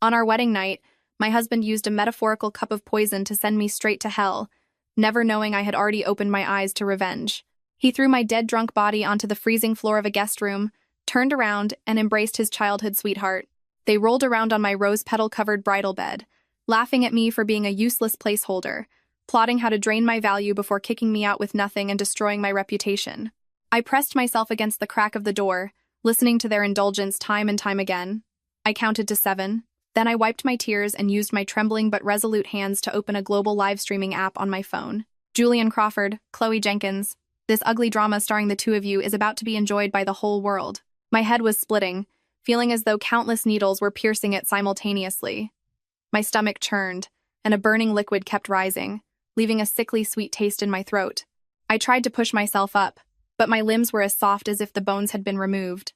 On our wedding night, my husband used a metaphorical cup of poison to send me straight to hell, never knowing I had already opened my eyes to revenge. He threw my dead drunk body onto the freezing floor of a guest room, turned around, and embraced his childhood sweetheart. They rolled around on my rose petal-covered bridal bed, laughing at me for being a useless placeholder, plotting how to drain my value before kicking me out with nothing and destroying my reputation. I pressed myself against the crack of the door, listening to their indulgence time and time again. I counted to 7. Then I wiped my tears and used my trembling but resolute hands to open a global live streaming app on my phone. Julian Crawford, Chloe Jenkins. This ugly drama starring the two of you is about to be enjoyed by the whole world. My head was splitting, feeling as though countless needles were piercing it simultaneously. My stomach churned, and a burning liquid kept rising, leaving a sickly sweet taste in my throat. I tried to push myself up, but my limbs were as soft as if the bones had been removed.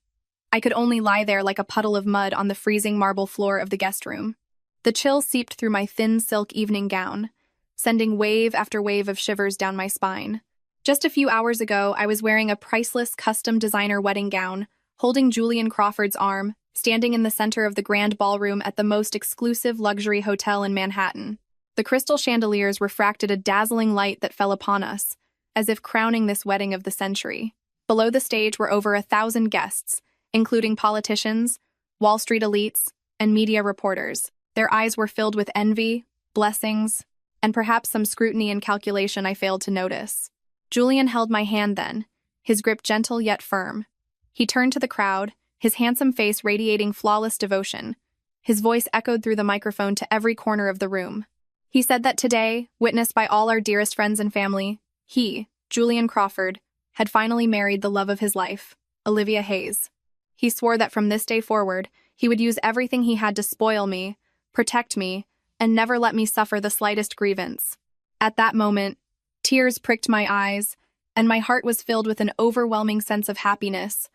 I could only lie there like a puddle of mud on the freezing marble floor of the guest room. The chill seeped through my thin silk evening gown, sending wave after wave of shivers down my spine. Just a few hours ago, I was wearing a priceless custom designer wedding gown, holding Julian Crawford's arm, standing in the center of the grand ballroom at the most exclusive luxury hotel in Manhattan. The crystal chandeliers refracted a dazzling light that fell upon us, as if crowning this wedding of the century. Below the stage were over 1,000 guests, including politicians, Wall Street elites, and media reporters. Their eyes were filled with envy, blessings, and perhaps some scrutiny and calculation I failed to notice. Julian held my hand then, his grip gentle yet firm. He turned to the crowd, his handsome face radiating flawless devotion. His voice echoed through the microphone to every corner of the room. He said that today, witnessed by all our dearest friends and family, he, Julian Crawford, had finally married the love of his life, Olivia Hayes. He swore that from this day forward, he would use everything he had to spoil me, protect me, and never let me suffer the slightest grievance. At that moment, tears pricked my eyes, and my heart was filled with an overwhelming sense of happiness.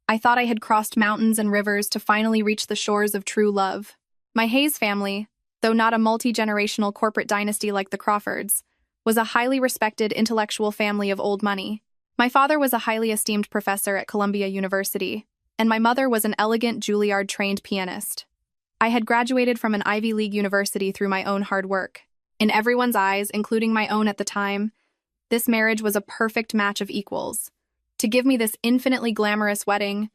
I thought I had crossed mountains and rivers to finally reach the shores of true love. My Hayes family, though not a multi-generational corporate dynasty like the Crawfords, was a highly respected intellectual family of old money. My father was a highly esteemed professor at Columbia University, and my mother was an elegant Juilliard-trained pianist. I had graduated from an Ivy League university through my own hard work. In everyone's eyes, including my own at the time, this marriage was a perfect match of equals. To give me this infinitely glamorous wedding,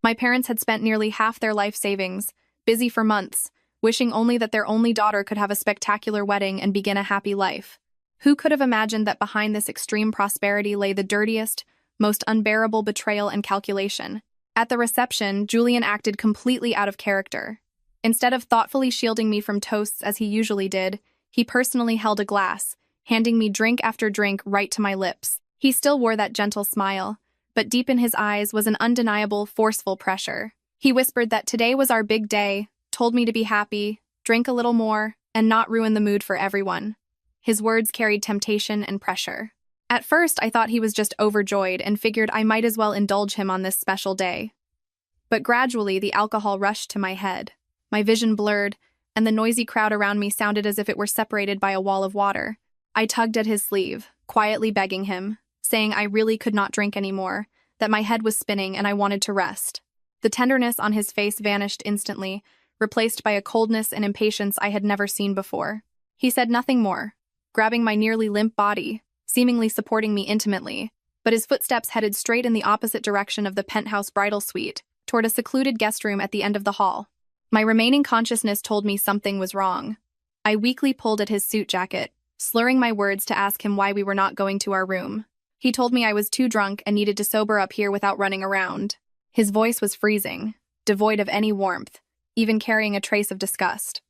my parents had spent nearly half their life savings, busy for months, wishing only that their only daughter could have a spectacular wedding and begin a happy life. Who could have imagined that behind this extreme prosperity lay the dirtiest, most unbearable betrayal and calculation? At the reception, Julian acted completely out of character. Instead of thoughtfully shielding me from toasts as he usually did, he personally held a glass, handing me drink after drink right to my lips. He still wore that gentle smile, but deep in his eyes was an undeniable, forceful pressure. He whispered that today was our big day, told me to be happy, drink a little more, and not ruin the mood for everyone. His words carried temptation and pressure. At first, I thought he was just overjoyed and figured I might as well indulge him on this special day. But gradually, the alcohol rushed to my head. My vision blurred, and the noisy crowd around me sounded as if it were separated by a wall of water. I tugged at his sleeve, quietly begging him, saying I really could not drink anymore, that my head was spinning and I wanted to rest. The tenderness on his face vanished instantly, replaced by a coldness and impatience I had never seen before. He said nothing more, grabbing my nearly limp body, seemingly supporting me intimately, but his footsteps headed straight in the opposite direction of the penthouse bridal suite, toward a secluded guest room at the end of the hall. My remaining consciousness told me something was wrong. I weakly pulled at his suit jacket, slurring my words to ask him why we were not going to our room. He told me I was too drunk and needed to sober up here without running around. His voice was freezing, devoid of any warmth, even carrying a trace of disgust.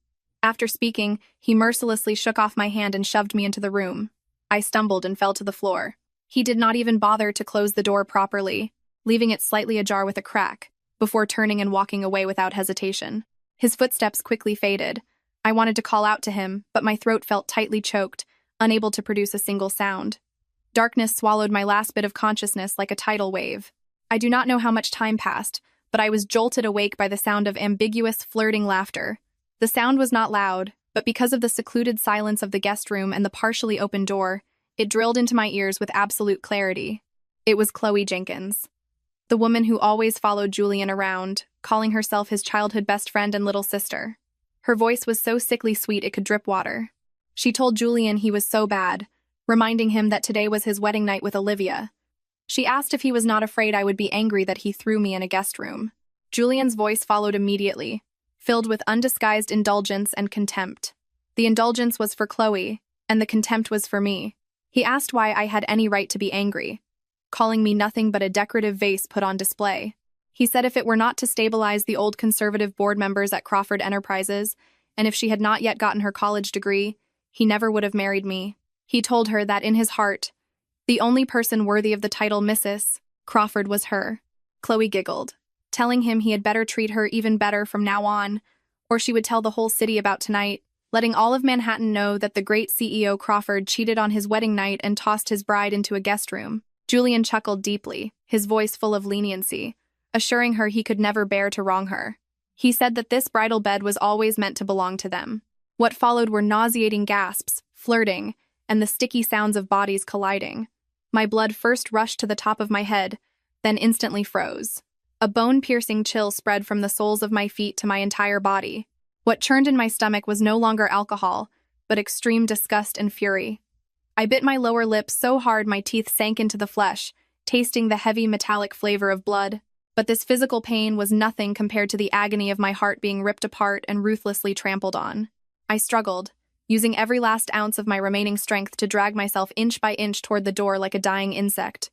After speaking, he mercilessly shook off my hand and shoved me into the room. I stumbled and fell to the floor. He did not even bother to close the door properly, leaving it slightly ajar with a crack, before turning and walking away without hesitation. His footsteps quickly faded. I wanted to call out to him, but my throat felt tightly choked, unable to produce a single sound. Darkness swallowed my last bit of consciousness like a tidal wave. I do not know how much time passed, but I was jolted awake by the sound of ambiguous, flirting laughter. The sound was not loud, but because of the secluded silence of the guest room and the partially open door, it drilled into my ears with absolute clarity. It was Chloe Jenkins, the woman who always followed Julian around, calling herself his childhood best friend and little sister. Her voice was so sickly sweet it could drip water. She told Julian he was so bad, reminding him that today was his wedding night with Olivia. She asked if he was not afraid I would be angry that he threw me in a guest room. Julian's voice followed immediately, filled with undisguised indulgence and contempt. The indulgence was for Chloe, and the contempt was for me. He asked why I had any right to be angry, calling me nothing but a decorative vase put on display. He said if it were not to stabilize the old conservative board members at Crawford Enterprises, and if she had not yet gotten her college degree, he never would have married me. He told her that in his heart, the only person worthy of the title Mrs. Crawford was her. Chloe giggled, telling him he had better treat her even better from now on, or she would tell the whole city about tonight, letting all of Manhattan know that the great CEO Crawford cheated on his wedding night and tossed his bride into a guest room. Julian chuckled deeply, his voice full of leniency, assuring her he could never bear to wrong her. He said that this bridal bed was always meant to belong to them. What followed were nauseating gasps, flirting, and the sticky sounds of bodies colliding. My blood first rushed to the top of my head, then instantly froze. A bone-piercing chill spread from the soles of my feet to my entire body. What churned in my stomach was no longer alcohol, but extreme disgust and fury. I bit my lower lip so hard my teeth sank into the flesh, tasting the heavy metallic flavor of blood. But this physical pain was nothing compared to the agony of my heart being ripped apart and ruthlessly trampled on. I struggled, using every last ounce of my remaining strength to drag myself inch by inch toward the door like a dying insect.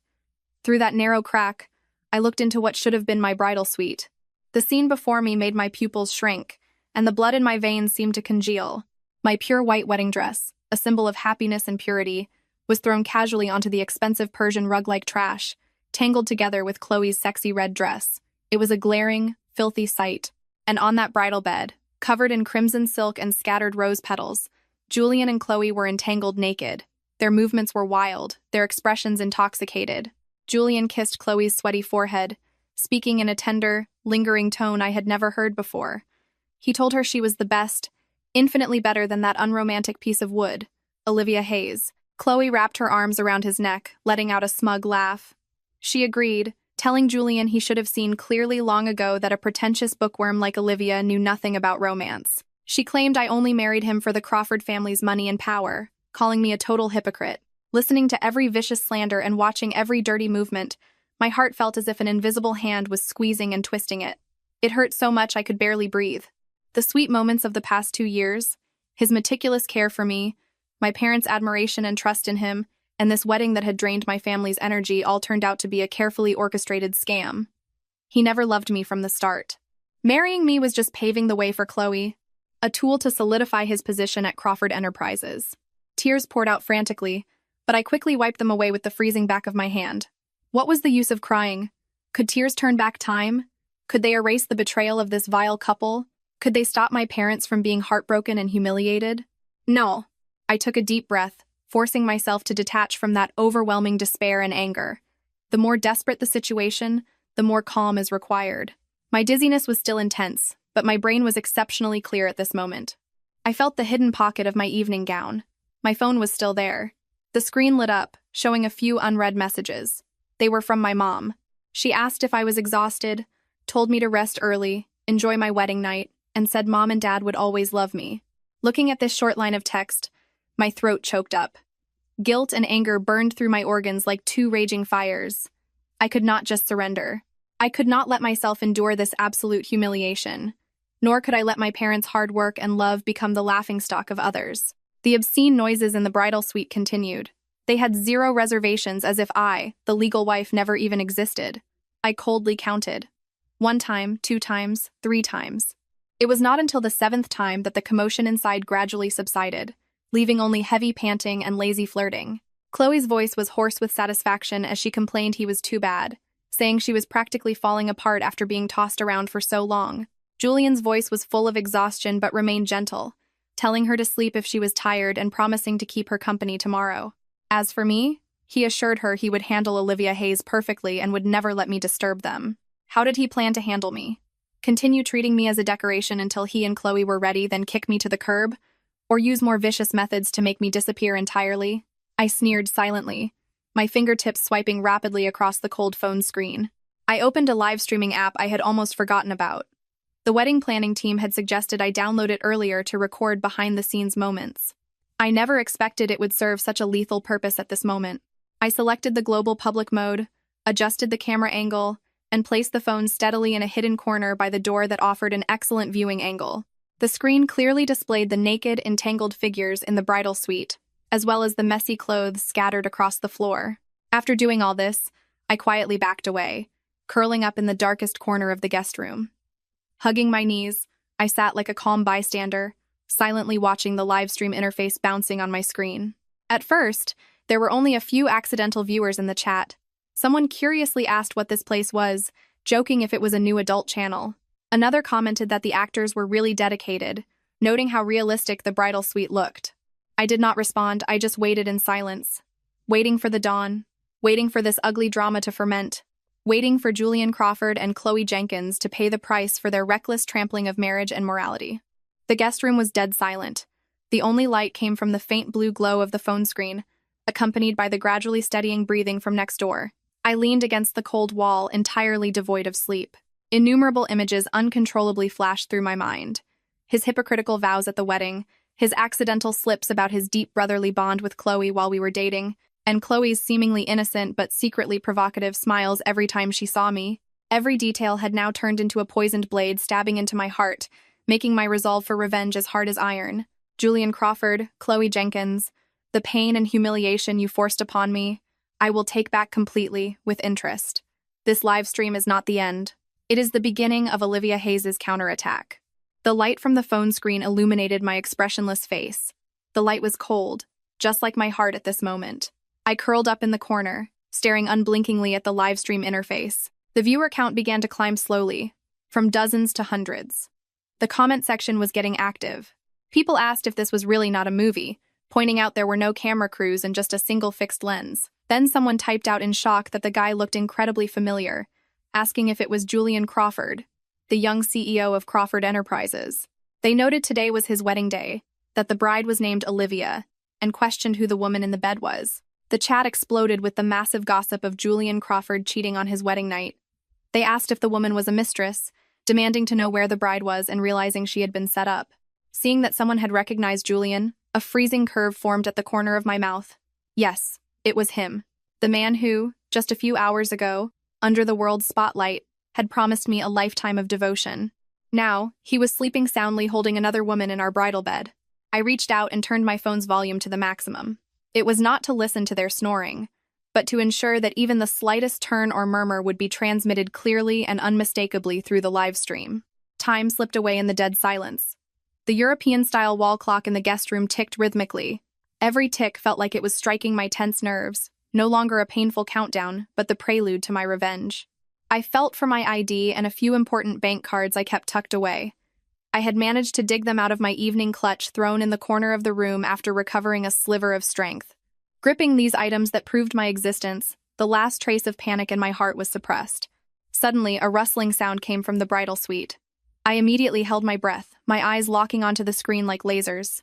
Through that narrow crack, I looked into what should have been my bridal suite. The scene before me made my pupils shrink, and the blood in my veins seemed to congeal. My pure white wedding dress, a symbol of happiness and purity, was thrown casually onto the expensive Persian rug-like trash, tangled together with Chloe's sexy red dress. It was a glaring, filthy sight. And on that bridal bed, covered in crimson silk and scattered rose petals, Julian and Chloe were entangled naked. Their movements were wild, their expressions intoxicated. Julian kissed Chloe's sweaty forehead, speaking in a tender, lingering tone I had never heard before. He told her she was the best, infinitely better than that unromantic piece of wood, Olivia Hayes. Chloe wrapped her arms around his neck, letting out a smug laugh. She agreed, telling Julian he should have seen clearly long ago that a pretentious bookworm like Olivia knew nothing about romance. She claimed I only married him for the Crawford family's money and power, calling me a total hypocrite. Listening to every vicious slander and watching every dirty movement, my heart felt as if an invisible hand was squeezing and twisting it. It hurt so much I could barely breathe. The sweet moments of the past 2 years, his meticulous care for me, my parents' admiration and trust in him, and this wedding that had drained my family's energy all turned out to be a carefully orchestrated scam. He never loved me from the start. Marrying me was just paving the way for Chloe, a tool to solidify his position at Crawford Enterprises. Tears poured out frantically, but I quickly wiped them away with the freezing back of my hand. What was the use of crying? Could tears turn back time? Could they erase the betrayal of this vile couple? Could they stop my parents from being heartbroken and humiliated? No. I took a deep breath, forcing myself to detach from that overwhelming despair and anger. The more desperate the situation, the more calm is required. My dizziness was still intense, but my brain was exceptionally clear at this moment. I felt the hidden pocket of my evening gown. My phone was still there. The screen lit up, showing a few unread messages. They were from my mom. She asked if I was exhausted, told me to rest early, enjoy my wedding night, and said Mom and Dad would always love me. Looking at this short line of text, my throat choked up. Guilt and anger burned through my organs like two raging fires. I could not just surrender. I could not let myself endure this absolute humiliation. Nor could I let my parents' hard work and love become the laughingstock of others. The obscene noises in the bridal suite continued. They had zero reservations, as if I, the legal wife, never even existed. I coldly counted. 1 time, 2 times, 3 times. It was not until the 7th time that the commotion inside gradually subsided, leaving only heavy panting and lazy flirting. Chloe's voice was hoarse with satisfaction as she complained he was too bad, saying she was practically falling apart after being tossed around for so long. Julian's voice was full of exhaustion but remained gentle, telling her to sleep if she was tired and promising to keep her company tomorrow. As for me, he assured her he would handle Olivia Hayes perfectly and would never let me disturb them. How did he plan to handle me? Continue treating me as a decoration until he and Chloe were ready, then kick me to the curb? Or use more vicious methods to make me disappear entirely? I sneered silently, my fingertips swiping rapidly across the cold phone screen. I opened a live streaming app I had almost forgotten about. The wedding planning team had suggested I download it earlier to record behind-the-scenes moments. I never expected it would serve such a lethal purpose at this moment. I selected the global public mode, adjusted the camera angle, and placed the phone steadily in a hidden corner by the door that offered an excellent viewing angle. The screen clearly displayed the naked, entangled figures in the bridal suite, as well as the messy clothes scattered across the floor. After doing all this, I quietly backed away, curling up in the darkest corner of the guest room. Hugging my knees, I sat like a calm bystander, silently watching the livestream interface bouncing on my screen. At first, there were only a few accidental viewers in the chat. Someone curiously asked what this place was, joking if it was a new adult channel. Another commented that the actors were really dedicated, noting how realistic the bridal suite looked. I did not respond, I just waited in silence, waiting for the dawn, waiting for this ugly drama to ferment, waiting for Julian Crawford and Chloe Jenkins to pay the price for their reckless trampling of marriage and morality. The guest room was dead silent. The only light came from the faint blue glow of the phone screen, accompanied by the gradually steadying breathing from next door. I leaned against the cold wall, entirely devoid of sleep. Innumerable images uncontrollably flashed through my mind. His hypocritical vows at the wedding, his accidental slips about his deep brotherly bond with Chloe while we were dating, and Chloe's seemingly innocent but secretly provocative smiles every time she saw me. Every detail had now turned into a poisoned blade stabbing into my heart, making my resolve for revenge as hard as iron. Julian Crawford, Chloe Jenkins, the pain and humiliation you forced upon me, I will take back completely, with interest. This live stream is not the end. It is the beginning of Olivia Hayes' counterattack. The light from the phone screen illuminated my expressionless face. The light was cold, just like my heart at this moment. I curled up in the corner, staring unblinkingly at the livestream interface. The viewer count began to climb slowly, from dozens to hundreds. The comment section was getting active. People asked if this was really not a movie, pointing out there were no camera crews and just a single fixed lens. Then someone typed out in shock that the guy looked incredibly familiar, asking if it was Julian Crawford, the young CEO of Crawford Enterprises. They noted today was his wedding day, that the bride was named Olivia, and questioned who the woman in the bed was. The chat exploded with the massive gossip of Julian Crawford cheating on his wedding night. They asked if the woman was a mistress, demanding to know where the bride was and realizing she had been set up. Seeing that someone had recognized Julian, a freezing curve formed at the corner of my mouth. Yes, it was him. The man who, just a few hours ago, under the world's spotlight, had promised me a lifetime of devotion. Now, he was sleeping soundly holding another woman in our bridal bed. I reached out and turned my phone's volume to the maximum. It was not to listen to their snoring, but to ensure that even the slightest turn or murmur would be transmitted clearly and unmistakably through the live stream. Time slipped away in the dead silence. The European-style wall clock in the guest room ticked rhythmically. Every tick felt like it was striking my tense nerves, no longer a painful countdown, but the prelude to my revenge. I felt for my ID and a few important bank cards I kept tucked away. I had managed to dig them out of my evening clutch thrown in the corner of the room after recovering a sliver of strength. Gripping these items that proved my existence, the last trace of panic in my heart was suppressed. Suddenly, a rustling sound came from the bridal suite. I immediately held my breath, my eyes locking onto the screen like lasers.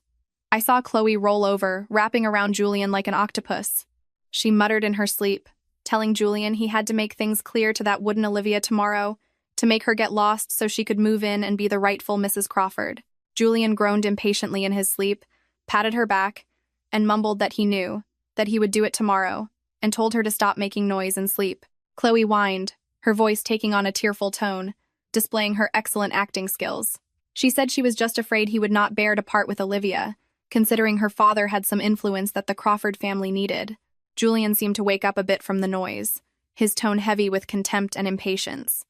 I saw Chloe roll over, wrapping around Julian like an octopus. She muttered in her sleep, telling Julian he had to make things clear to that wooden Olivia tomorrow, to make her get lost so she could move in and be the rightful Mrs. Crawford. Julian groaned impatiently in his sleep, patted her back, and mumbled that he knew, that he would do it tomorrow, and told her to stop making noise and sleep. Chloe whined, her voice taking on a tearful tone, displaying her excellent acting skills. She said she was just afraid he would not bear to part with Olivia, considering her father had some influence that the Crawford family needed. Julian seemed to wake up a bit from the noise, his tone heavy with contempt and impatience.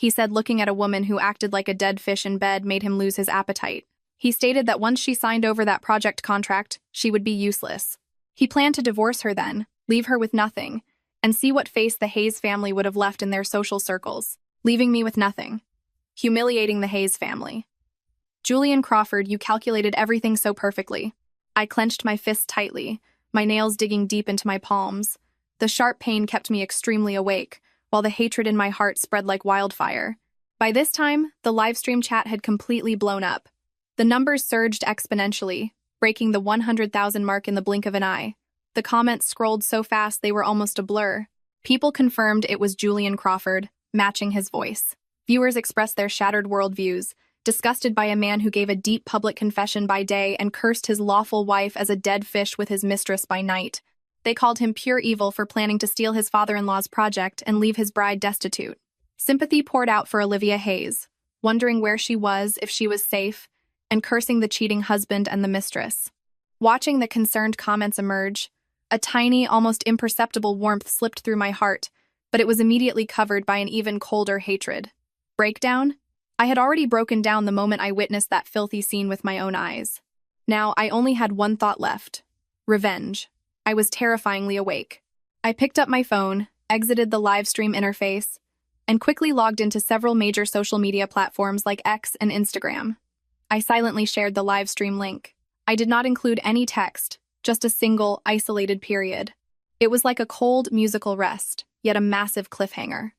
He said looking at a woman who acted like a dead fish in bed made him lose his appetite. He stated that once she signed over that project contract, she would be useless. He planned to divorce her then, leave her with nothing, and see what face the Hayes family would have left in their social circles, leaving me with nothing. Humiliating the Hayes family. Julian Crawford, you calculated everything so perfectly. I clenched my fists tightly, my nails digging deep into my palms. The sharp pain kept me extremely awake, while the hatred in my heart spread like wildfire. By this time, the livestream chat had completely blown up. The numbers surged exponentially, breaking the 100,000 mark in the blink of an eye. The comments scrolled so fast they were almost a blur. People confirmed it was Julian Crawford, matching his voice. Viewers expressed their shattered worldviews, disgusted by a man who gave a deep public confession by day and cursed his lawful wife as a dead fish with his mistress by night. They called him pure evil for planning to steal his father-in-law's project and leave his bride destitute. Sympathy poured out for Olivia Hayes, wondering where she was, if she was safe, and cursing the cheating husband and the mistress. Watching the concerned comments emerge, a tiny, almost imperceptible warmth slipped through my heart, but it was immediately covered by an even colder hatred. Breakdown? I had already broken down the moment I witnessed that filthy scene with my own eyes. Now, I only had one thought left: revenge. I was terrifyingly awake. I picked up my phone, exited the live stream interface, and quickly logged into several major social media platforms like X and Instagram. I silently shared the live stream link. I did not include any text, just a single, isolated period. It was like a cold, musical rest, yet a massive cliffhanger.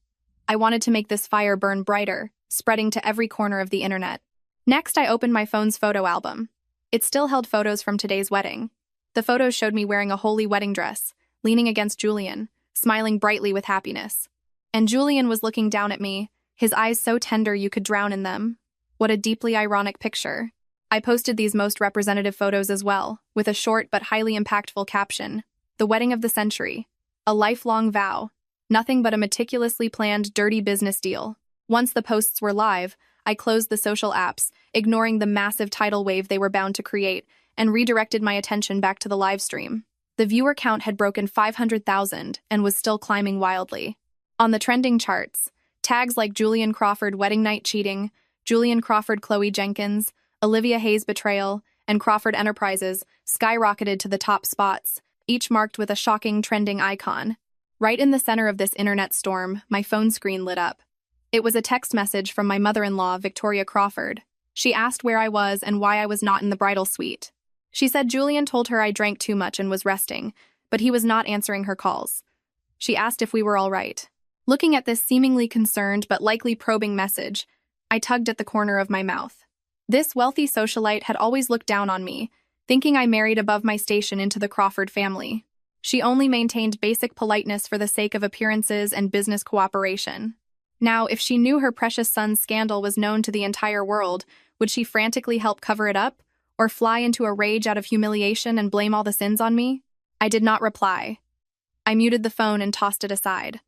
I wanted to make this fire burn brighter, spreading to every corner of the internet. Next, I opened my phone's photo album. It still held photos from today's wedding. The photos showed me wearing a holy wedding dress, leaning against Julian, smiling brightly with happiness. And Julian was looking down at me, his eyes so tender you could drown in them. What a deeply ironic picture. I posted these most representative photos as well, with a short but highly impactful caption: "The wedding of the century. A lifelong vow. Nothing but a meticulously planned dirty business deal." Once the posts were live, I closed the social apps, ignoring the massive tidal wave they were bound to create, and redirected my attention back to the live stream. The viewer count had broken 500,000 and was still climbing wildly. On the trending charts, tags like Julian Crawford wedding night cheating, Julian Crawford Chloe Jenkins, Olivia Hayes betrayal, and Crawford Enterprises skyrocketed to the top spots, each marked with a shocking trending icon. Right in the center of this internet storm, my phone screen lit up. It was a text message from my mother-in-law, Victoria Crawford. She asked where I was and why I was not in the bridal suite. She said Julian told her I drank too much and was resting, but he was not answering her calls. She asked if we were all right. Looking at this seemingly concerned but likely probing message, I tugged at the corner of my mouth. This wealthy socialite had always looked down on me, thinking I married above my station into the Crawford family. She only maintained basic politeness for the sake of appearances and business cooperation. Now, if she knew her precious son's scandal was known to the entire world, would she frantically help cover it up, or fly into a rage out of humiliation and blame all the sins on me? I did not reply. I muted the phone and tossed it aside.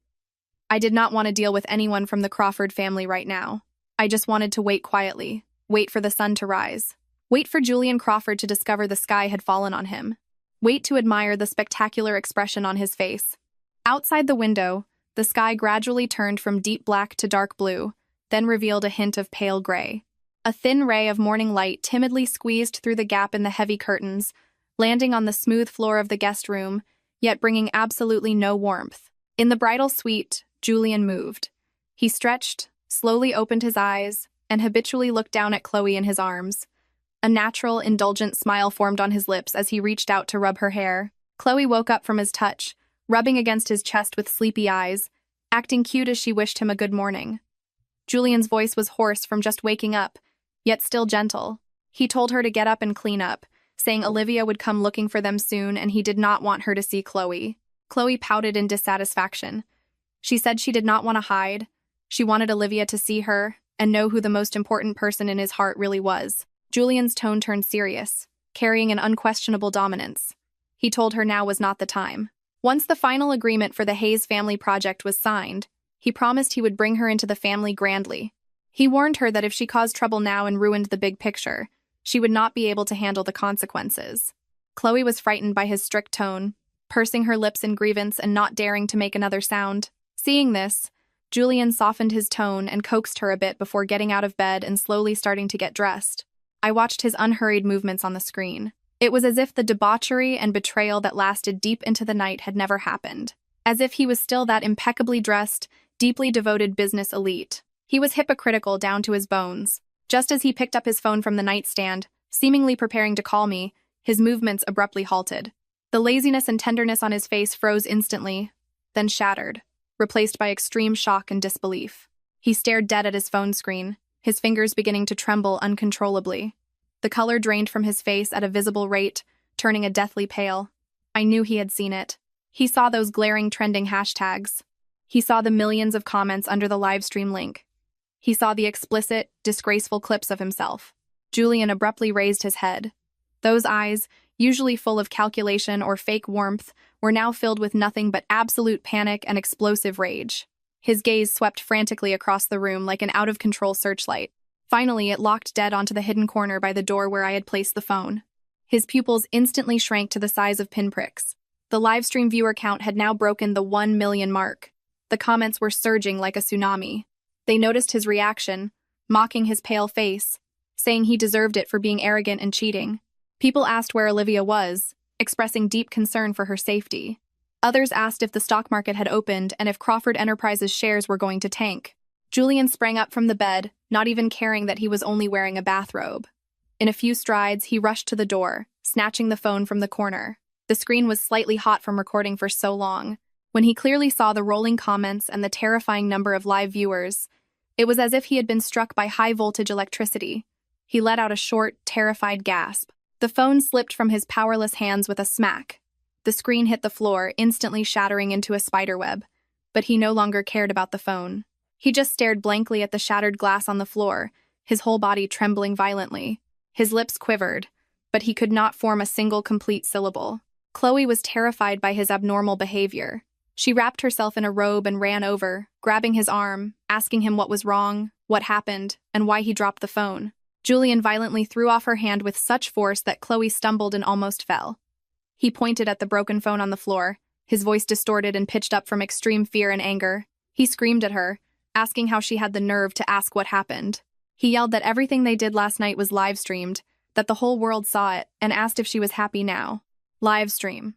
I did not want to deal with anyone from the Crawford family right now. I just wanted to wait quietly, wait for the sun to rise, wait for Julian Crawford to discover the sky had fallen on him, wait to admire the spectacular expression on his face. Outside the window, the sky gradually turned from deep black to dark blue, then revealed a hint of pale gray. A thin ray of morning light timidly squeezed through the gap in the heavy curtains, landing on the smooth floor of the guest room, yet bringing absolutely no warmth. In the bridal suite, Julian moved. He stretched, slowly opened his eyes, and habitually looked down at Chloe in his arms. A natural, indulgent smile formed on his lips as he reached out to rub her hair. Chloe woke up from his touch, rubbing against his chest with sleepy eyes, acting cute as she wished him a good morning. Julian's voice was hoarse from just waking up, yet still gentle. He told her to get up and clean up, saying Olivia would come looking for them soon and he did not want her to see Chloe. Chloe pouted in dissatisfaction. She said she did not want to hide. She wanted Olivia to see her and know who the most important person in his heart really was. Julian's tone turned serious, carrying an unquestionable dominance. He told her now was not the time. Once the final agreement for the Hayes family project was signed, he promised he would bring her into the family grandly. He warned her that if she caused trouble now and ruined the big picture, she would not be able to handle the consequences. Chloe was frightened by his strict tone, pursing her lips in grievance and not daring to make another sound. Seeing this, Julian softened his tone and coaxed her a bit before getting out of bed and slowly starting to get dressed. I watched his unhurried movements on the screen. It was as if the debauchery and betrayal that lasted deep into the night had never happened. As if he was still that impeccably dressed, deeply devoted business elite. He was hypocritical down to his bones. Just as he picked up his phone from the nightstand, seemingly preparing to call me, his movements abruptly halted. The laziness and tenderness on his face froze instantly, then shattered, replaced by extreme shock and disbelief. He stared dead at his phone screen, his fingers beginning to tremble uncontrollably. The color drained from his face at a visible rate, turning a deathly pale. I knew he had seen it. He saw those glaring trending hashtags. He saw the millions of comments under the live stream link. He saw the explicit, disgraceful clips of himself. Julian abruptly raised his head. Those eyes, usually full of calculation or fake warmth, were now filled with nothing but absolute panic and explosive rage. His gaze swept frantically across the room like an out-of-control searchlight. Finally, it locked dead onto the hidden corner by the door where I had placed the phone. His pupils instantly shrank to the size of pinpricks. The livestream viewer count had now broken the 1 million mark. The comments were surging like a tsunami. They noticed his reaction, mocking his pale face, saying he deserved it for being arrogant and cheating. People asked where Olivia was, expressing deep concern for her safety. Others asked if the stock market had opened and if Crawford Enterprises shares were going to tank. Julian sprang up from the bed, not even caring that he was only wearing a bathrobe. In a few strides, he rushed to the door, snatching the phone from the corner. The screen was slightly hot from recording for so long. When he clearly saw the rolling comments and the terrifying number of live viewers, it was as if he had been struck by high-voltage electricity. He let out a short, terrified gasp. The phone slipped from his powerless hands with a smack. The screen hit the floor, instantly shattering into a spiderweb. But he no longer cared about the phone. He just stared blankly at the shattered glass on the floor, his whole body trembling violently. His lips quivered, but he could not form a single complete syllable. Chloe was terrified by his abnormal behavior. She wrapped herself in a robe and ran over, grabbing his arm, asking him what was wrong, what happened, and why he dropped the phone. Julian violently threw off her hand with such force that Chloe stumbled and almost fell. He pointed at the broken phone on the floor, his voice distorted and pitched up from extreme fear and anger. He screamed at her, asking how she had the nerve to ask what happened. He yelled that everything they did last night was live-streamed, that the whole world saw it, and asked if she was happy now. Live stream.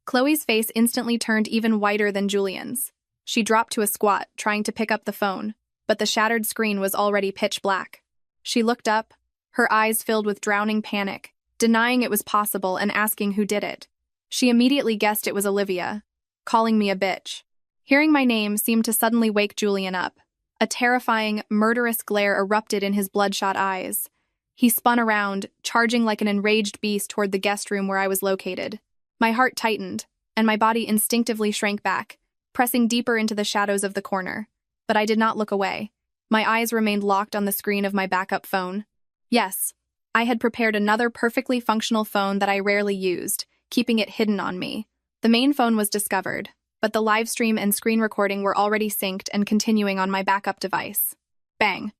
Chloe's face instantly turned even whiter than Julian's. She dropped to a squat, trying to pick up the phone, but the shattered screen was already pitch black. She looked up, her eyes filled with drowning panic, denying it was possible and asking who did it. She immediately guessed it was Olivia, calling me a bitch. Hearing my name seemed to suddenly wake Julian up. A terrifying, murderous glare erupted in his bloodshot eyes. He spun around, charging like an enraged beast toward the guest room where I was located. My heart tightened, and my body instinctively shrank back, pressing deeper into the shadows of the corner. But I did not look away. My eyes remained locked on the screen of my backup phone. Yes, I had prepared another perfectly functional phone that I rarely used, keeping it hidden on me. The main phone was discovered, but the live stream and screen recording were already synced and continuing on my backup device. Bang!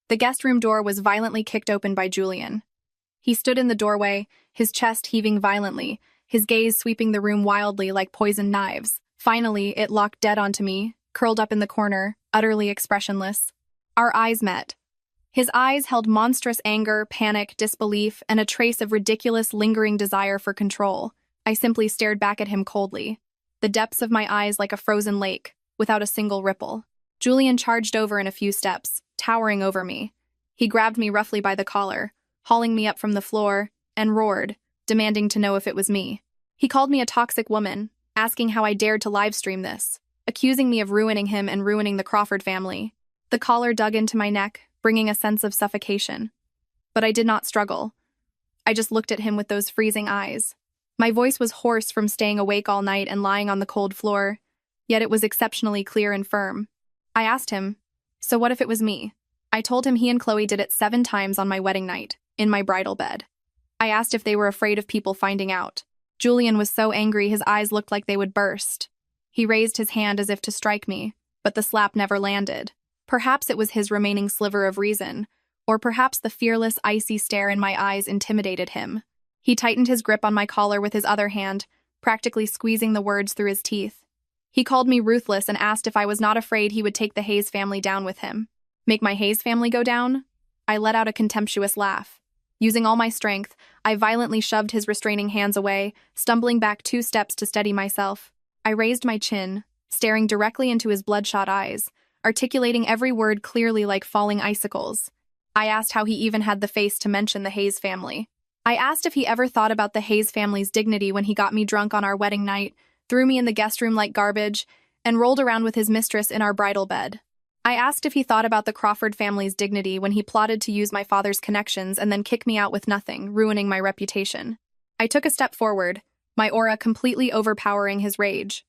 The guest room door was violently kicked open by Julian. He stood in the doorway, his chest heaving violently, his gaze sweeping the room wildly like poisoned knives. Finally, it locked dead onto me, curled up in the corner, utterly expressionless. Our eyes met. His eyes held monstrous anger, panic, disbelief, and a trace of ridiculous, lingering desire for control. I simply stared back at him coldly, the depths of my eyes like a frozen lake, without a single ripple. Julian charged over in a few steps, towering over me. He grabbed me roughly by the collar, hauling me up from the floor, and roared, demanding to know if it was me. He called me a toxic woman, asking how I dared to livestream this, accusing me of ruining him and ruining the Crawford family. The collar dug into my neck, bringing a sense of suffocation. But I did not struggle. I just looked at him with those freezing eyes. My voice was hoarse from staying awake all night and lying on the cold floor, yet it was exceptionally clear and firm. I asked him, so what if it was me? I told him he and Chloe did it 7 times on my wedding night, in my bridal bed. I asked if they were afraid of people finding out. Julian was so angry his eyes looked like they would burst. He raised his hand as if to strike me, but the slap never landed. Perhaps it was his remaining sliver of reason, or perhaps the fearless, icy stare in my eyes intimidated him. He tightened his grip on my collar with his other hand, practically squeezing the words through his teeth. He called me ruthless and asked if I was not afraid he would take the Hayes family down with him. Make my Hayes family go down? I let out a contemptuous laugh. Using all my strength, I violently shoved his restraining hands away, stumbling back 2 steps to steady myself. I raised my chin, staring directly into his bloodshot eyes, articulating every word clearly like falling icicles. I asked how he even had the face to mention the Hayes family. I asked if he ever thought about the Hayes family's dignity when he got me drunk on our wedding night, threw me in the guest room like garbage, and rolled around with his mistress in our bridal bed. I asked if he thought about the Crawford family's dignity when he plotted to use my father's connections and then kick me out with nothing, ruining my reputation. I took a step forward, my aura completely overpowering his rage.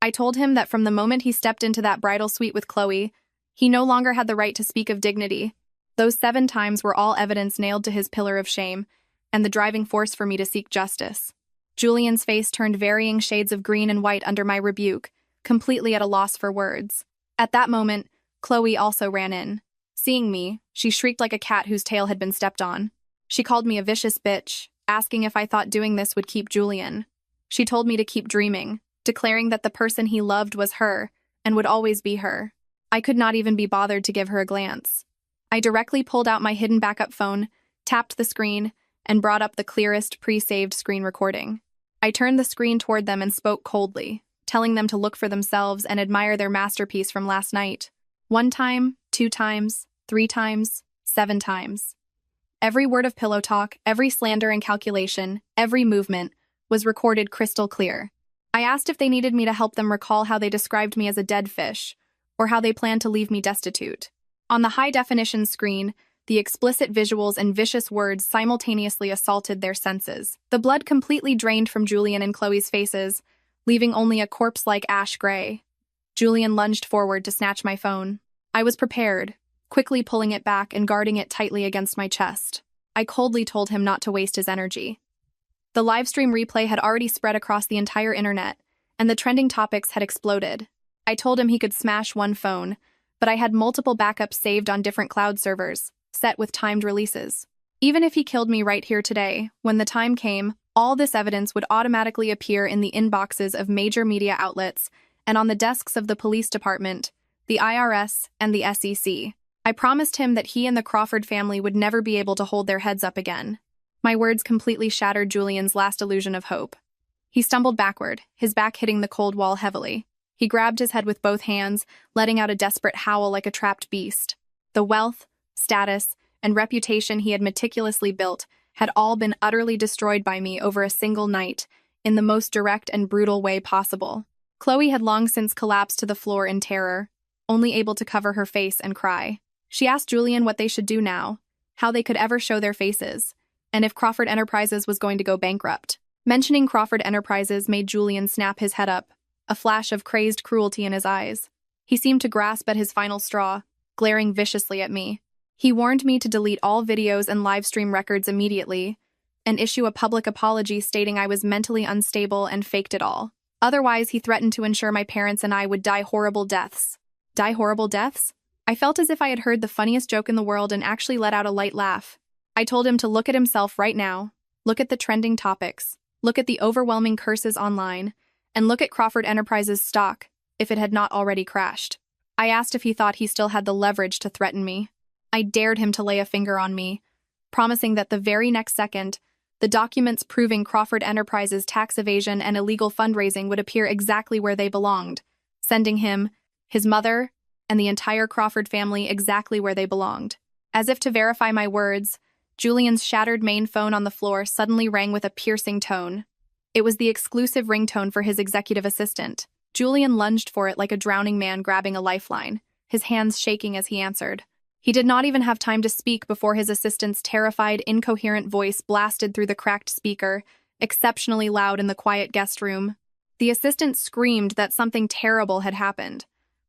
I told him that from the moment he stepped into that bridal suite with Chloe, He no longer had the right to speak of dignity. Those 7 times were all evidence nailed to his pillar of shame, and the driving force for me to seek justice. Julian's face turned varying shades of green and white under my rebuke, completely at a loss for words. At that moment, Chloe also ran in. Seeing me, she shrieked like a cat whose tail had been stepped on. She called me a vicious bitch, asking if I thought doing this would keep Julian. She told me to keep dreaming, declaring that the person he loved was her, and would always be her. I could not even be bothered to give her a glance. I directly pulled out my hidden backup phone, tapped the screen, and brought up the clearest pre-saved screen recording. I turned the screen toward them and spoke coldly, telling them to look for themselves and admire their masterpiece from last night. 1 time, 2 times, 3 times, 7 times. Every word of pillow talk, every slander and calculation, every movement was recorded crystal clear. I asked if they needed me to help them recall how they described me as a dead fish, or how they planned to leave me destitute. On the high-definition screen, the explicit visuals and vicious words simultaneously assaulted their senses. The blood completely drained from Julian and Chloe's faces, leaving only a corpse-like ash gray. Julian lunged forward to snatch my phone. I was prepared, quickly pulling it back and guarding it tightly against my chest. I coldly told him not to waste his energy. The livestream replay had already spread across the entire internet, and the trending topics had exploded. I told him he could smash one phone, but I had multiple backups saved on different cloud servers, set with timed releases. Even if he killed me right here today, when the time came, all this evidence would automatically appear in the inboxes of major media outlets and on the desks of the police department, the IRS, and the SEC. I promised him that he and the Crawford family would never be able to hold their heads up again. My words completely shattered Julian's last illusion of hope. He stumbled backward, his back hitting the cold wall heavily. He grabbed his head with both hands, letting out a desperate howl like a trapped beast. The wealth, status, and reputation he had meticulously built had all been utterly destroyed by me over a single night, in the most direct and brutal way possible. Chloe had long since collapsed to the floor in terror, only able to cover her face and cry. She asked Julian what they should do now, how they could ever show their faces, and if Crawford Enterprises was going to go bankrupt. Mentioning Crawford Enterprises made Julian snap his head up, a flash of crazed cruelty in his eyes. He seemed to grasp at his final straw, glaring viciously at me. He warned me to delete all videos and live stream records immediately, and issue a public apology stating I was mentally unstable and faked it all. Otherwise, he threatened to ensure my parents and I would die horrible deaths. Die horrible deaths? I felt as if I had heard the funniest joke in the world and actually let out a light laugh. I told him to look at himself right now, look at the trending topics, look at the overwhelming curses online, and look at Crawford Enterprises' stock, if it had not already crashed. I asked if he thought he still had the leverage to threaten me. I dared him to lay a finger on me, promising that the very next second, the documents proving Crawford Enterprises' tax evasion and illegal fundraising would appear exactly where they belonged, sending him, his mother, and the entire Crawford family exactly where they belonged. As if to verify my words, Julian's shattered main phone on the floor suddenly rang with a piercing tone. It was the exclusive ringtone for his executive assistant. Julian lunged for it like a drowning man grabbing a lifeline, his hands shaking as he answered. He did not even have time to speak before his assistant's terrified, incoherent voice blasted through the cracked speaker, exceptionally loud in the quiet guest room. The assistant screamed that something terrible had happened.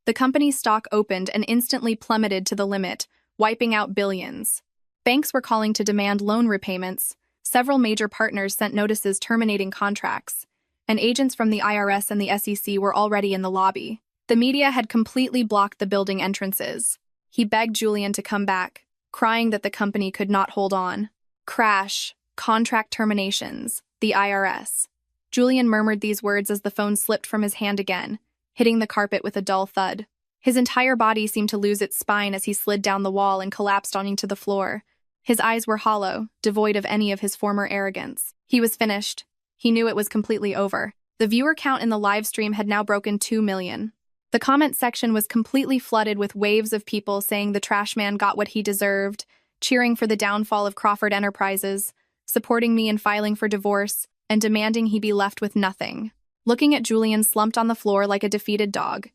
The company's stock opened and instantly plummeted to the limit, wiping out billions. Banks were calling to demand loan repayments, several major partners sent notices terminating contracts, and agents from the IRS and the SEC were already in the lobby. The media had completely blocked the building entrances. He begged Julian to come back, crying that the company could not hold on. Crash, contract terminations, the IRS. Julian murmured these words as the phone slipped from his hand again, hitting the carpet with a dull thud. His entire body seemed to lose its spine as he slid down the wall and collapsed onto the floor. His eyes were hollow, devoid of any of his former arrogance. He was finished. He knew it was completely over. The viewer count in the live stream had now broken 2 million. The comment section was completely flooded with waves of people saying the trash man got what he deserved, cheering for the downfall of Crawford Enterprises, supporting me in filing for divorce, and demanding he be left with nothing. Looking at Julian slumped on the floor like a defeated dog,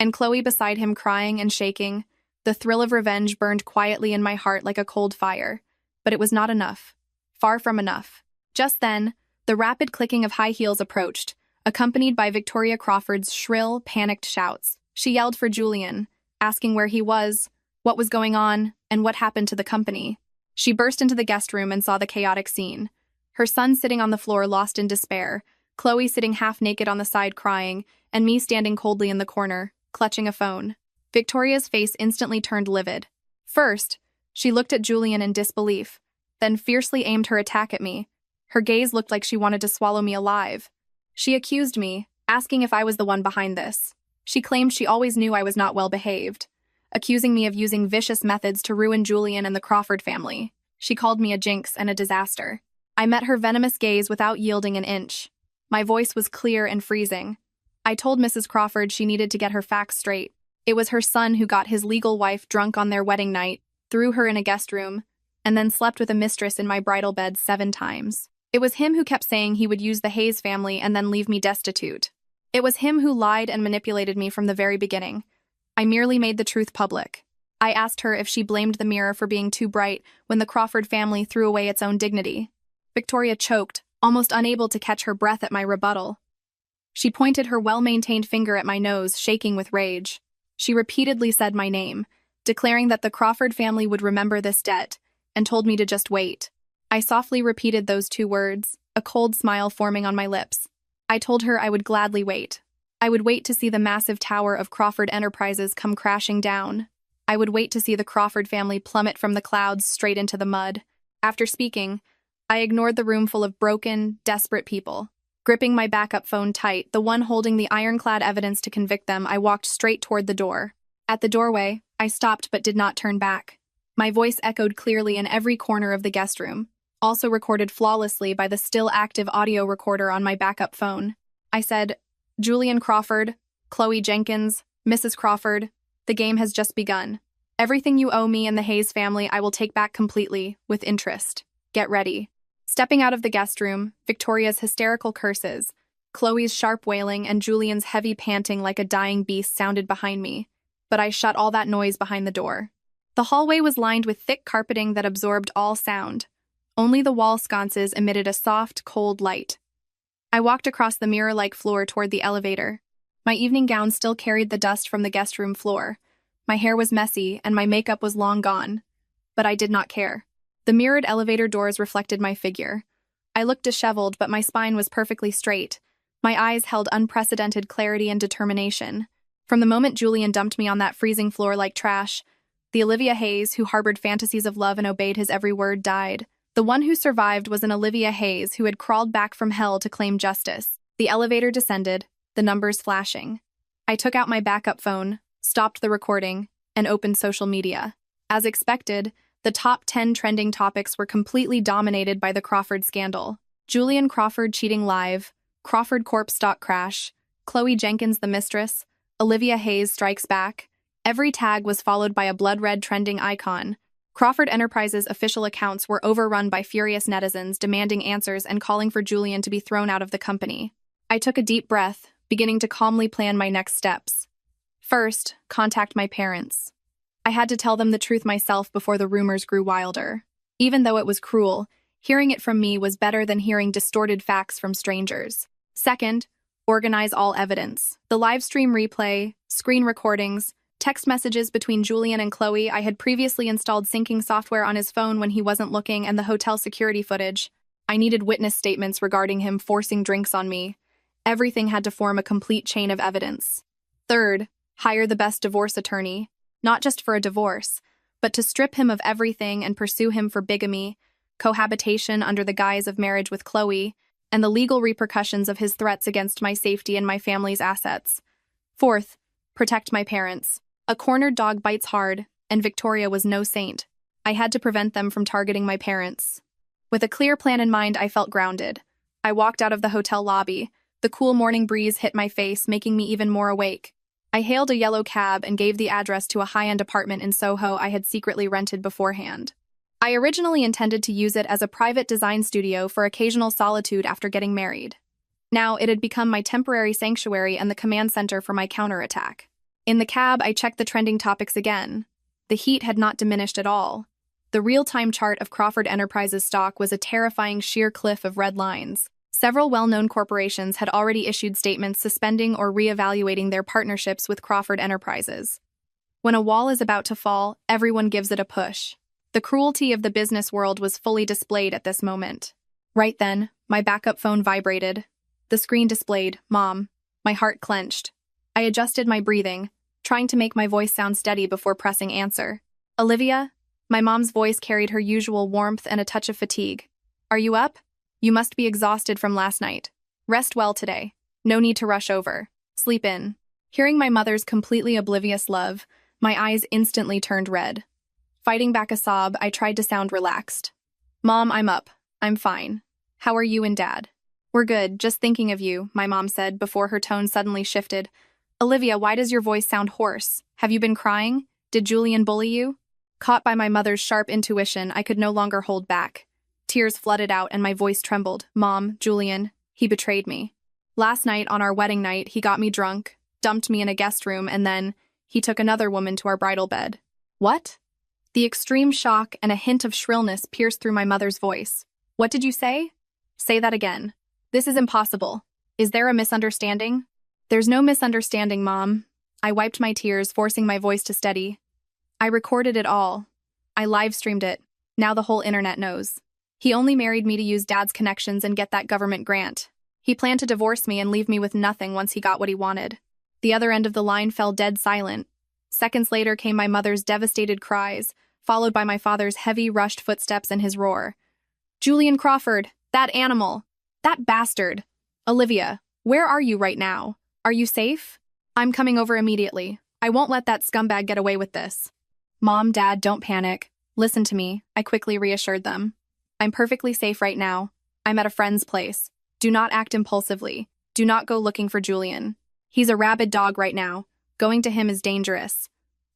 and Chloe beside him crying and shaking, the thrill of revenge burned quietly in my heart like a cold fire. But it was not enough. Far from enough. Just then, the rapid clicking of high heels approached, accompanied by Victoria Crawford's shrill, panicked shouts. She yelled for Julian, asking where he was, what was going on, and what happened to the company. She burst into the guest room and saw the chaotic scene. Her son sitting on the floor lost in despair, Chloe sitting half naked on the side crying, and me standing coldly in the corner, clutching a phone. Victoria's face instantly turned livid. First, she looked at Julian in disbelief, then fiercely aimed her attack at me. Her gaze looked like she wanted to swallow me alive. She accused me, asking if I was the one behind this. She claimed she always knew I was not well behaved, accusing me of using vicious methods to ruin Julian and the Crawford family. She called me a jinx and a disaster. I met her venomous gaze without yielding an inch. My voice was clear and freezing. I told Mrs. Crawford she needed to get her facts straight. It was her son who got his legal wife drunk on their wedding night, threw her in a guest room, and then slept with a mistress in my bridal bed 7 times. It was him who kept saying he would use the Hayes family and then leave me destitute. It was him who lied and manipulated me from the very beginning. I merely made the truth public. I asked her if she blamed the mirror for being too bright when the Crawford family threw away its own dignity. Victoria choked, almost unable to catch her breath at my rebuttal. She pointed her well-maintained finger at my nose, shaking with rage. She repeatedly said my name, declaring that the Crawford family would remember this debt, and told me to just wait. I softly repeated those 2 words, a cold smile forming on my lips. I told her I would gladly wait. I would wait to see the massive tower of Crawford Enterprises come crashing down. I would wait to see the Crawford family plummet from the clouds straight into the mud. After speaking, I ignored the room full of broken, desperate people. Gripping my backup phone tight, the one holding the ironclad evidence to convict them, I walked straight toward the door. At the doorway, I stopped but did not turn back. My voice echoed clearly in every corner of the guest room, also recorded flawlessly by the still active audio recorder on my backup phone. I said, "Julian Crawford, Chloe Jenkins, Mrs. Crawford, the game has just begun. Everything you owe me and the Hayes family I will take back completely, with interest. Get ready." Stepping out of the guest room, Victoria's hysterical curses, Chloe's sharp wailing, and Julian's heavy panting like a dying beast sounded behind me, but I shut all that noise behind the door. The hallway was lined with thick carpeting that absorbed all sound. Only the wall sconces emitted a soft, cold light. I walked across the mirror-like floor toward the elevator. My evening gown still carried the dust from the guest room floor. My hair was messy, and my makeup was long gone. But I did not care. The mirrored elevator doors reflected my figure. I looked disheveled, but my spine was perfectly straight. My eyes held unprecedented clarity and determination. From the moment Julian dumped me on that freezing floor like trash, the Olivia Hayes, who harbored fantasies of love and obeyed his every word, died. The one who survived was an Olivia Hayes who had crawled back from hell to claim justice. The elevator descended, the numbers flashing. I took out my backup phone, stopped the recording, and opened social media. As expected, the top 10 trending topics were completely dominated by the Crawford scandal. Julian Crawford cheating live, Crawford Corp stock crash, Chloe Jenkins the Mistress, Olivia Hayes strikes back. Every tag was followed by a blood-red trending icon. Crawford Enterprises' official accounts were overrun by furious netizens demanding answers and calling for Julian to be thrown out of the company. I took a deep breath, beginning to calmly plan my next steps. First, contact my parents. I had to tell them the truth myself before the rumors grew wilder. Even though it was cruel, hearing it from me was better than hearing distorted facts from strangers. Second, organize all evidence. The live stream replay, screen recordings, text messages between Julian and Chloe. I had previously installed syncing software on his phone when he wasn't looking, and the hotel security footage. I needed witness statements regarding him forcing drinks on me. Everything had to form a complete chain of evidence. Third, hire the best divorce attorney. Not just for a divorce, but to strip him of everything and pursue him for bigamy, cohabitation under the guise of marriage with Chloe, and the legal repercussions of his threats against my safety and my family's assets. Fourth, protect my parents. A cornered dog bites hard, and Victoria was no saint. I had to prevent them from targeting my parents. With a clear plan in mind, I felt grounded. I walked out of the hotel lobby. The cool morning breeze hit my face, making me even more awake. I hailed a yellow cab and gave the address to a high-end apartment in Soho I had secretly rented beforehand. I originally intended to use it as a private design studio for occasional solitude after getting married. Now it had become my temporary sanctuary and the command center for my counterattack. In the cab, I checked the trending topics again. The heat had not diminished at all. The real-time chart of Crawford Enterprises stock was a terrifying sheer cliff of red lines. Several well-known corporations had already issued statements suspending or reevaluating their partnerships with Crawford Enterprises. When a wall is about to fall, everyone gives it a push. The cruelty of the business world was fully displayed at this moment. Right then, my backup phone vibrated. The screen displayed, "Mom." My heart clenched. I adjusted my breathing, trying to make my voice sound steady before pressing answer. "Olivia?" My mom's voice carried her usual warmth and a touch of fatigue. "Are you up? You must be exhausted from last night. Rest well today. No need to rush over. Sleep in." Hearing my mother's completely oblivious love, my eyes instantly turned red. Fighting back a sob, I tried to sound relaxed. "Mom, I'm up. I'm fine. How are you and Dad?" "We're good, just thinking of you," my mom said before her tone suddenly shifted. "Olivia, why does your voice sound hoarse? Have you been crying? Did Julian bully you?" Caught by my mother's sharp intuition, I could no longer hold back. Tears flooded out and my voice trembled. "Mom, Julian, he betrayed me. Last night, on our wedding night, he got me drunk, dumped me in a guest room, and then he took another woman to our bridal bed." "What?" The extreme shock and a hint of shrillness pierced through my mother's voice. "What did you say?" "Say that again. This is impossible. Is there a misunderstanding?" "There's no misunderstanding, Mom." I wiped my tears, forcing my voice to steady. "I recorded it all. I live-streamed it. Now the whole internet knows. He only married me to use Dad's connections and get that government grant. He planned to divorce me and leave me with nothing once he got what he wanted." The other end of the line fell dead silent. Seconds later came my mother's devastated cries, followed by my father's heavy, rushed footsteps and his roar. "Julian Crawford! That animal! That bastard! Olivia, where are you right now? Are you safe?" "I'm coming over immediately. I won't let that scumbag get away with this." "Mom, Dad, don't panic. Listen to me," I quickly reassured them. "I'm perfectly safe right now. I'm at a friend's place. Do not act impulsively. Do not go looking for Julian. He's a rabid dog right now. Going to him is dangerous.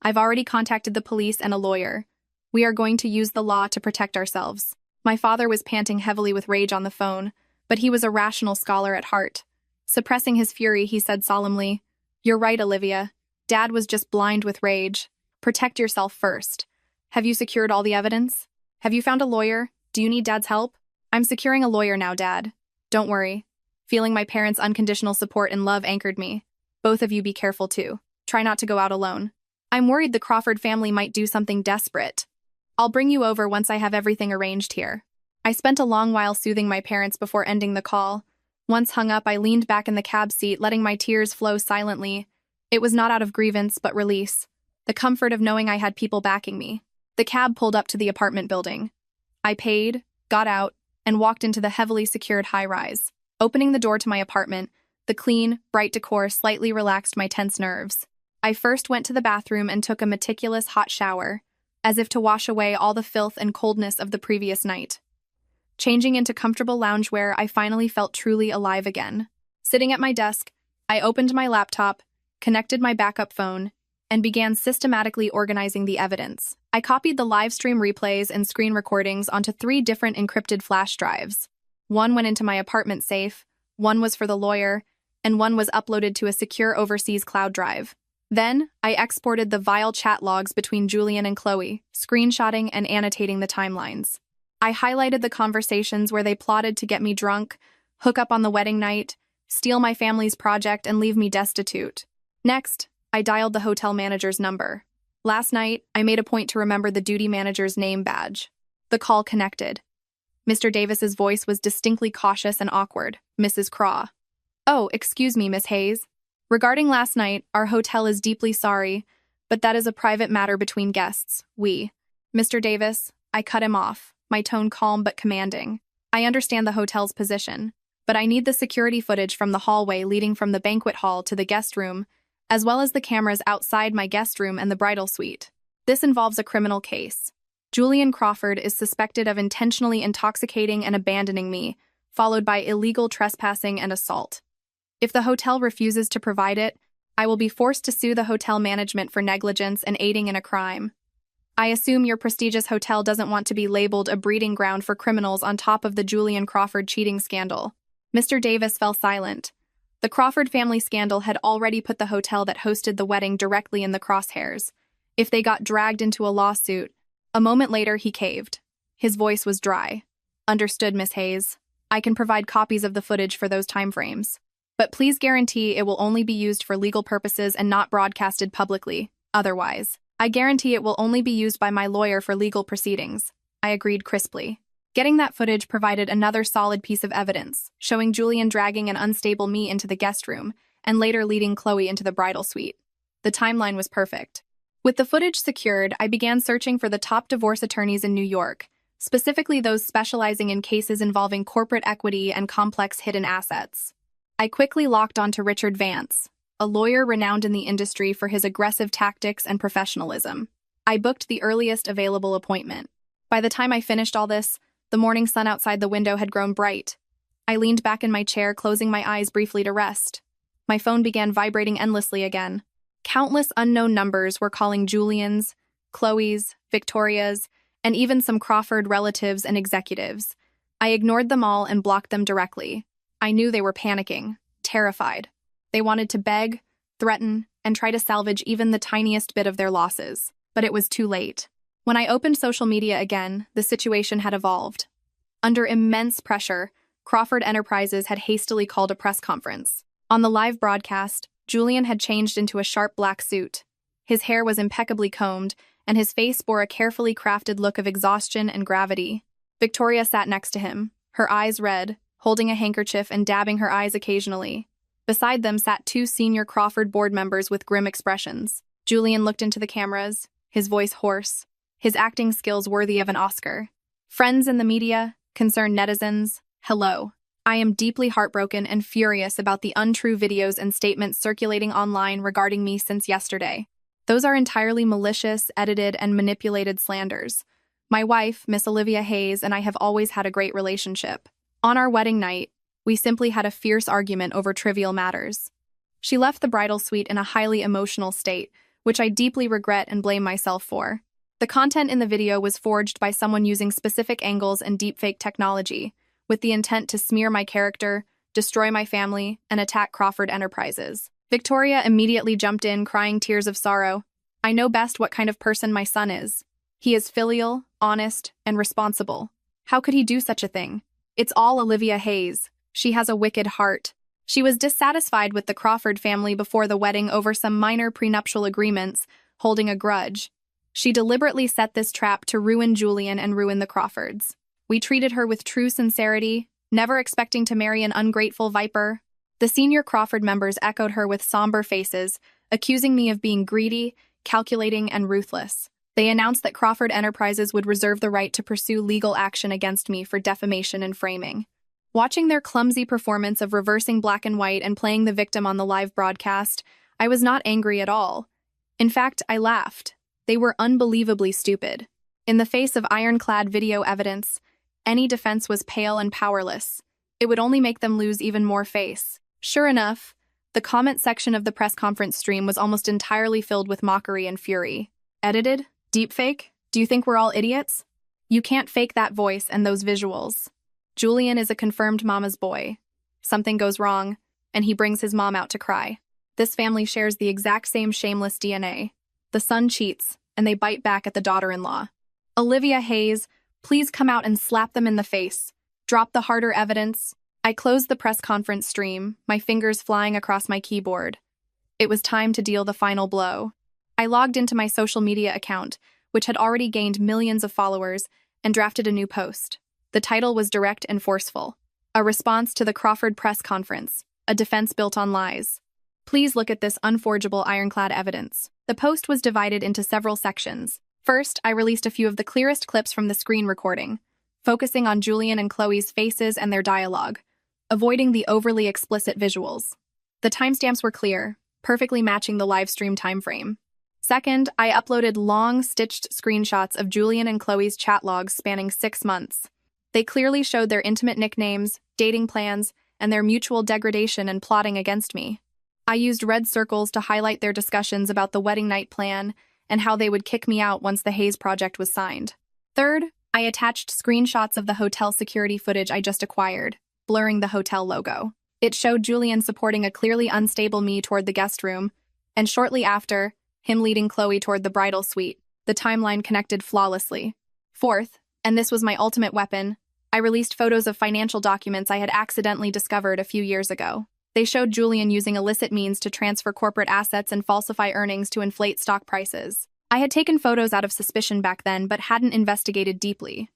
I've already contacted the police and a lawyer. We are going to use the law to protect ourselves." My father was panting heavily with rage on the phone, but he was a rational scholar at heart. Suppressing his fury, he said solemnly, "You're right, Olivia. Dad was just blind with rage. Protect yourself first. Have you secured all the evidence? Have you found a lawyer? Do you need Dad's help?" "I'm securing a lawyer now, Dad. Don't worry." Feeling my parents' unconditional support and love anchored me. "Both of you be careful too. Try not to go out alone. I'm worried the Crawford family might do something desperate. I'll bring you over once I have everything arranged here." I spent a long while soothing my parents before ending the call. Once hung up, I leaned back in the cab seat, letting my tears flow silently. It was not out of grievance, but release. The comfort of knowing I had people backing me. The cab pulled up to the apartment building. I paid, got out, and walked into the heavily secured high-rise. Opening the door to my apartment, the clean, bright decor slightly relaxed my tense nerves. I first went to the bathroom and took a meticulous hot shower, as if to wash away all the filth and coldness of the previous night. Changing into comfortable loungewear, I finally felt truly alive again. Sitting at my desk, I opened my laptop, connected my backup phone, and began systematically organizing the evidence. I copied the live stream replays and screen recordings onto 3 different encrypted flash drives. One went into my apartment safe, one was for the lawyer, and one was uploaded to a secure overseas cloud drive. Then, I exported the vile chat logs between Julian and Chloe, screenshotting and annotating the timelines. I highlighted the conversations where they plotted to get me drunk, hook up on the wedding night, steal my family's project, and leave me destitute. Next, I dialed the hotel manager's number. Last night, I made a point to remember the duty manager's name badge. The call connected. Mr. Davis's voice was distinctly cautious and awkward. "Mrs. Craw." "Oh, excuse me, Miss Hayes. Regarding last night, our hotel is deeply sorry, but that is a private matter between guests. Mr. Davis," I cut him off, my tone calm but commanding. "I understand the hotel's position, but I need the security footage from the hallway leading from the banquet hall to the guest room, as well as the cameras outside my guest room and the bridal suite. This involves a criminal case. Julian Crawford is suspected of intentionally intoxicating and abandoning me, followed by illegal trespassing and assault. If the hotel refuses to provide it, I will be forced to sue the hotel management for negligence and aiding in a crime. I assume your prestigious hotel doesn't want to be labeled a breeding ground for criminals on top of the Julian Crawford cheating scandal." Mr. Davis fell silent. The Crawford family scandal had already put the hotel that hosted the wedding directly in the crosshairs. If they got dragged into a lawsuit, a moment later he caved. His voice was dry. "Understood, Miss Hayes. I can provide copies of the footage for those timeframes. But please guarantee it will only be used for legal purposes and not broadcasted publicly. otherwise. I guarantee it will only be used by my lawyer for legal proceedings. I agreed crisply. Getting that footage provided another solid piece of evidence, showing Julian dragging an unstable me into the guest room and later leading Chloe into the bridal suite. The timeline was perfect. With the footage secured, I began searching for the top divorce attorneys in New York, specifically those specializing in cases involving corporate equity and complex hidden assets. I quickly locked onto Richard Vance, a lawyer renowned in the industry for his aggressive tactics and professionalism. I booked the earliest available appointment. By the time I finished all this, the morning sun outside the window had grown bright. I leaned back in my chair, closing my eyes briefly to rest. My phone began vibrating endlessly again. Countless unknown numbers were calling Julian's, Chloe's, Victoria's, and even some Crawford relatives and executives. I ignored them all and blocked them directly. I knew they were panicking, terrified. They wanted to beg, threaten, and try to salvage even the tiniest bit of their losses. But it was too late. When I opened social media again, the situation had evolved. Under immense pressure, Crawford Enterprises had hastily called a press conference. On the live broadcast, Julian had changed into a sharp black suit. His hair was impeccably combed, and his face bore a carefully crafted look of exhaustion and gravity. Victoria sat next to him, her eyes red, holding a handkerchief and dabbing her eyes occasionally. Beside them sat two senior Crawford board members with grim expressions. Julian looked into the cameras, his voice hoarse, his acting skills worthy of an Oscar. Friends in the media, concerned netizens, hello. I am deeply heartbroken and furious about the untrue videos and statements circulating online regarding me since yesterday. Those are entirely malicious, edited, and manipulated slanders. My wife, Miss Olivia Hayes, and I have always had a great relationship. On our wedding night, we simply had a fierce argument over trivial matters. She left the bridal suite in a highly emotional state, which I deeply regret and blame myself for. The content in the video was forged by someone using specific angles and deepfake technology, with the intent to smear my character, destroy my family, and attack Crawford Enterprises. Victoria immediately jumped in, crying tears of sorrow. I know best what kind of person my son is. He is filial, honest, and responsible. How could he do such a thing? It's all Olivia Hayes. She has a wicked heart. She was dissatisfied with the Crawford family before the wedding over some minor prenuptial agreements, holding a grudge. She deliberately set this trap to ruin Julian and ruin the Crawfords. We treated her with true sincerity, never expecting to marry an ungrateful viper. The senior Crawford members echoed her with somber faces, accusing me of being greedy, calculating, and ruthless. They announced that Crawford Enterprises would reserve the right to pursue legal action against me for defamation and framing. Watching their clumsy performance of reversing black and white and playing the victim on the live broadcast, I was not angry at all. In fact, I laughed. They were unbelievably stupid. In the face of ironclad video evidence, any defense was pale and powerless. It would only make them lose even more face. Sure enough, the comment section of the press conference stream was almost entirely filled with mockery and fury. Edited? Deepfake? Do you think we're all idiots? You can't fake that voice and those visuals. Julian is a confirmed mama's boy. Something goes wrong, and he brings his mom out to cry. This family shares the exact same shameless DNA. The son cheats, and they bite back at the daughter-in-law. Olivia Hayes, please come out and slap them in the face. Drop the harder evidence. I closed the press conference stream, my fingers flying across my keyboard. It was time to deal the final blow. I logged into my social media account, which had already gained millions of followers, and drafted a new post. The title was direct and forceful. A response to the Crawford press conference, a defense built on lies. Please look at this unforgeable ironclad evidence. The post was divided into several sections. First, I released a few of the clearest clips from the screen recording, focusing on Julian and Chloe's faces and their dialogue, avoiding the overly explicit visuals. The timestamps were clear, perfectly matching the live stream timeframe. Second, I uploaded long, stitched screenshots of Julian and Chloe's chat logs spanning 6 months. They clearly showed their intimate nicknames, dating plans, and their mutual degradation and plotting against me. I used red circles to highlight their discussions about the wedding night plan and how they would kick me out once the Hayes project was signed. Third, I attached screenshots of the hotel security footage I just acquired, blurring the hotel logo. It showed Julian supporting a clearly unstable me toward the guest room, and shortly after, him leading Chloe toward the bridal suite. The timeline connected flawlessly. Fourth, and this was my ultimate weapon, I released photos of financial documents I had accidentally discovered a few years ago. They showed Julian using illicit means to transfer corporate assets and falsify earnings to inflate stock prices. I had taken photos out of suspicion back then, but hadn't investigated deeply.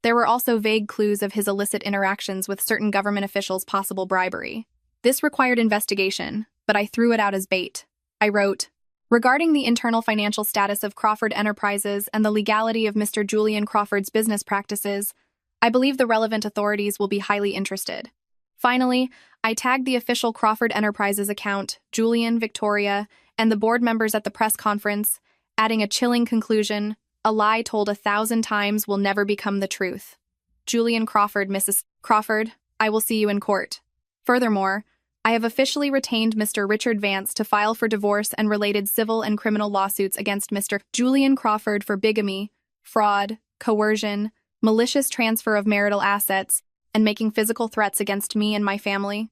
There were also vague clues of his illicit interactions with certain government officials' possible bribery. This required investigation, but I threw it out as bait. I wrote, "Regarding the internal financial status of Crawford Enterprises and the legality of Mr. Julian Crawford's business practices, I believe the relevant authorities will be highly interested." Finally, I tagged the official Crawford Enterprises account, Julian, Victoria, and the board members at the press conference, adding a chilling conclusion: "A lie told 1,000 times will never become the truth. Julian Crawford, Mrs. Crawford, I will see you in court." Furthermore, I have officially retained Mr. Richard Vance to file for divorce and related civil and criminal lawsuits against Mr. Julian Crawford for bigamy, fraud, coercion, malicious transfer of marital assets, and making physical threats against me and my family.